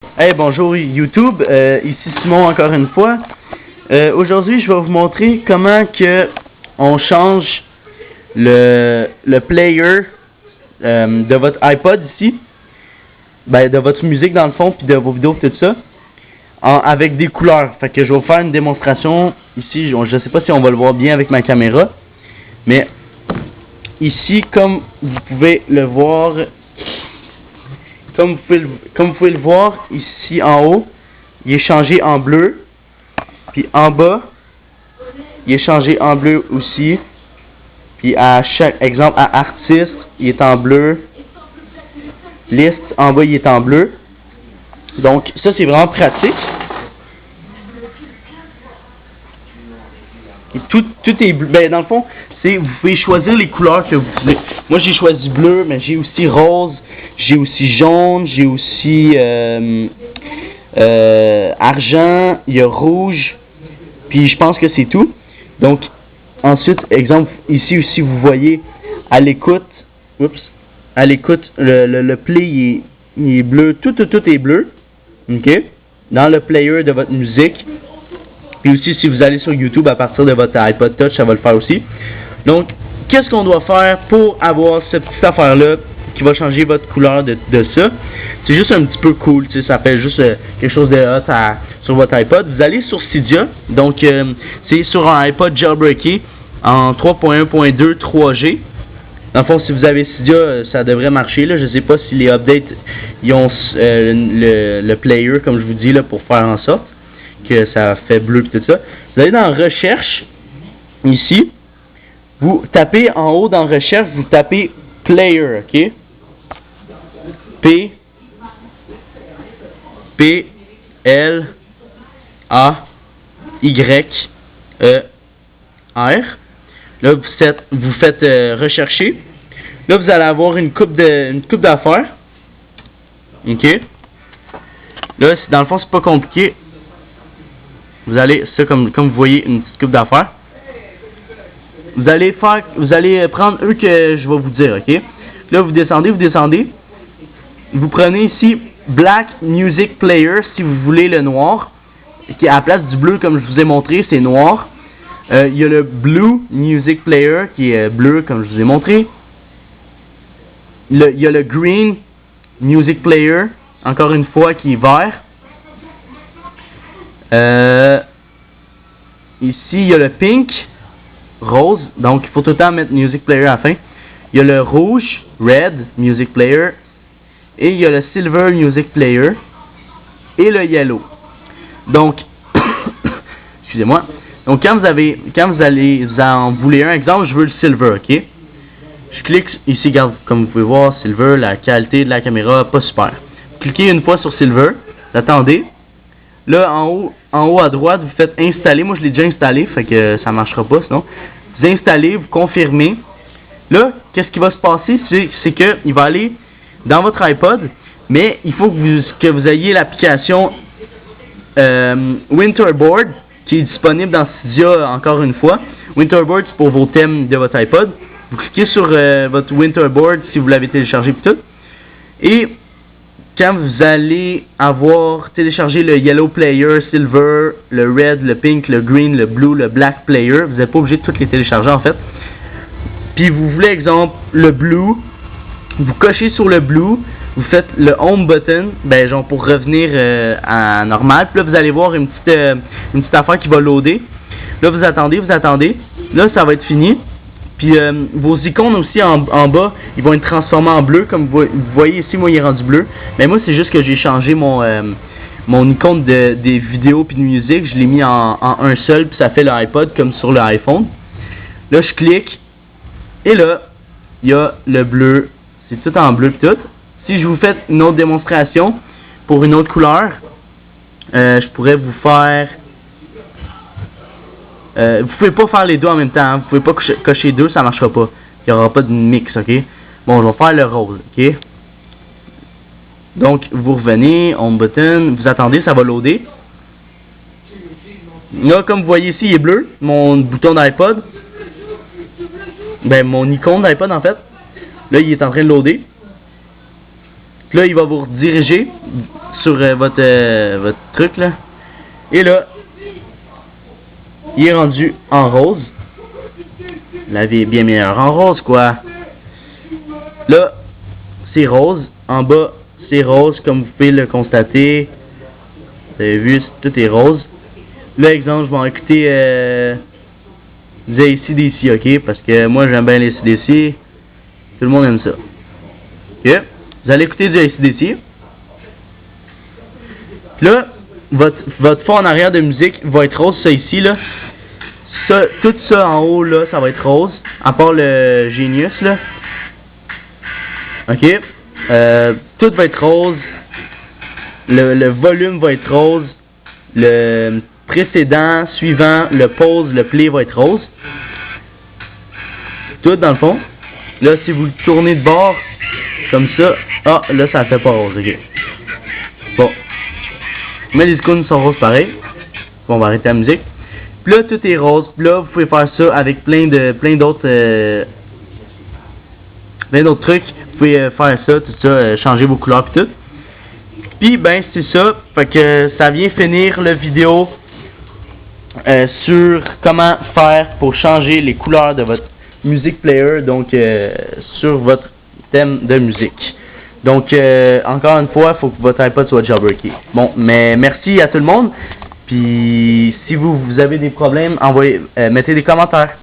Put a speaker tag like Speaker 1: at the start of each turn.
Speaker 1: Hey, bonjour YouTube, ici Simon encore une fois. Aujourd'hui, je vais vous montrer comment que on change le player de votre iPod ici, de votre musique dans le fond, puis de vos vidéos, tout ça, avec des couleurs. Fait que je vais vous faire une démonstration ici. Je sais pas si on va le voir bien avec ma caméra, mais ici, comme vous pouvez le voir. Comme vous pouvez le voir ici en haut, il est changé en bleu. Puis en bas, il est changé en bleu aussi. Puis à chaque exemple, à artiste, il est en bleu. Liste, en bas, il est en bleu. Donc ça, c'est vraiment pratique. Et tout est bleu. Ben, dans le fond, vous pouvez choisir les couleurs que vous voulez. Moi, j'ai choisi bleu, mais j'ai aussi rose, j'ai aussi jaune, j'ai aussi argent, il y a rouge, puis je pense que c'est tout. Donc, ensuite, exemple, ici aussi, vous voyez, à l'écoute, le play, il est bleu, tout est bleu, ok, dans le player de votre musique. Puis aussi, si vous allez sur YouTube à partir de votre iPod Touch, ça va le faire aussi. Donc, qu'est-ce qu'on doit faire pour avoir cette petite affaire-là qui va changer votre couleur de ça? C'est juste un petit peu cool, tu sais, ça fait juste quelque chose de hot sur votre iPod. Vous allez sur Cydia, donc c'est sur un iPod jailbreaké en 3.1.2 3G. Dans le fond, si vous avez Cydia, ça devrait marcher. Là. Je ne sais pas si les updates ils ont le player, comme je vous dis, là, pour faire en sorte que ça fait bleu et tout ça. Vous allez dans Recherche, ici. Vous tapez en haut dans Recherche, vous tapez Player, ok? P-L-A-Y-E-R. Là, vous faites rechercher. Là, vous allez avoir une coupe d'affaires. Ok? Là, dans le fond, c'est pas compliqué. Vous allez, comme vous voyez, une petite coupe d'affaires. Vous allez prendre eux que je vais vous dire, ok? Là, vous descendez. Vous prenez ici Black Music Player si vous voulez le noir. Qui à la place du bleu, comme je vous ai montré, c'est noir. Il y a le Blue Music Player qui est bleu, comme je vous ai montré. Il y a le Green Music Player, encore une fois, qui est vert. Ici, il y a le Pink, rose, donc il faut tout le temps mettre Music Player à la fin. Il y a le rouge, Red Music Player, et il y a le Silver Music Player, et le Yellow. Donc, excusez-moi. Donc, quand vous en voulez un exemple, je veux le Silver, ok? Je clique ici, regarde, comme vous pouvez voir, Silver, la qualité de la caméra, pas super. Vous cliquez une fois sur Silver, vous attendez. Là, en haut à droite, vous faites installer. Moi, je l'ai déjà installé, fait que ça marchera pas sinon. Vous installez, vous confirmez. Là, qu'est-ce qui va se passer? C'est qu'il va aller dans votre iPod, mais il faut que vous ayez l'application Winterboard qui est disponible dans Cydia encore une fois. Winterboard, c'est pour vos thèmes de votre iPod. Vous cliquez sur votre Winterboard si vous l'avez téléchargé et tout. Et quand vous allez avoir téléchargé le Yellow Player, Silver, le Red, le Pink, le Green, le Blue, le Black Player, vous n'êtes pas obligé de toutes les télécharger en fait. Puis vous voulez exemple le Blue, vous cochez sur le Blue, vous faites le Home button, ben genre pour revenir à normal. Puis là vous allez voir une petite affaire qui va loader. Là vous attendez. Là ça va être fini. Puis vos icônes aussi en bas, ils vont être transformés en bleu, comme vous voyez ici, moi il est rendu bleu. Mais moi c'est juste que j'ai changé mon icône des vidéos puis de musique, je l'ai mis en un seul, puis ça fait l'iPod comme sur l'iPhone. Là je clique, et là, il y a le bleu, c'est tout en bleu puis tout. Si je vous fais une autre démonstration pour une autre couleur, je pourrais vous faire... vous pouvez pas faire les deux en même temps, hein. Vous pouvez pas cocher deux, ça marchera pas. Il n'y aura pas de mix, ok? Bon, je vais faire le rose, ok? Donc, vous revenez, Home button, vous attendez, ça va loader. Là, comme vous voyez ici, il est bleu, mon bouton d'iPod. Ben, mon icône d'iPod en fait. Là, il est en train de loader. Là, il va vous rediriger sur votre truc là. Et là, il est rendu en rose. La vie est bien meilleure en rose, quoi. Là, c'est rose. En bas, c'est rose, comme vous pouvez le constater. Vous avez vu, tout est rose. Là, exemple, je vais écouter du AC/DC, ok? Parce que moi, j'aime bien les AC/DC. Tout le monde aime ça. Ok? Vous allez écouter du AC/DC. Là, votre fond en arrière de musique va être rose, ça ici, là. Ça, tout ça en haut, là, ça va être rose. À part le Genius, là. Ok? Tout va être rose. Le volume va être rose. Le précédent, suivant, le pause, le play va être rose. Tout dans le fond. Là, si vous le tournez de bord, comme ça, ah, là, ça fait pas rose, ok. Bon. Mais les icônes sont roses pareil. Bon, on va arrêter la musique. Puis là, tout est rose. Puis là, vous pouvez faire ça avec plein d'autres trucs. Vous pouvez faire ça, tout ça, changer vos couleurs et tout. Puis, ben, c'est ça. Fait que ça vient finir la vidéo sur comment faire pour changer les couleurs de votre music player, donc sur votre thème de musique. Donc, encore une fois, il faut que votre iPod soit jailbreaké. Bon, mais merci à tout le monde. Puis, si vous avez des problèmes, mettez des commentaires.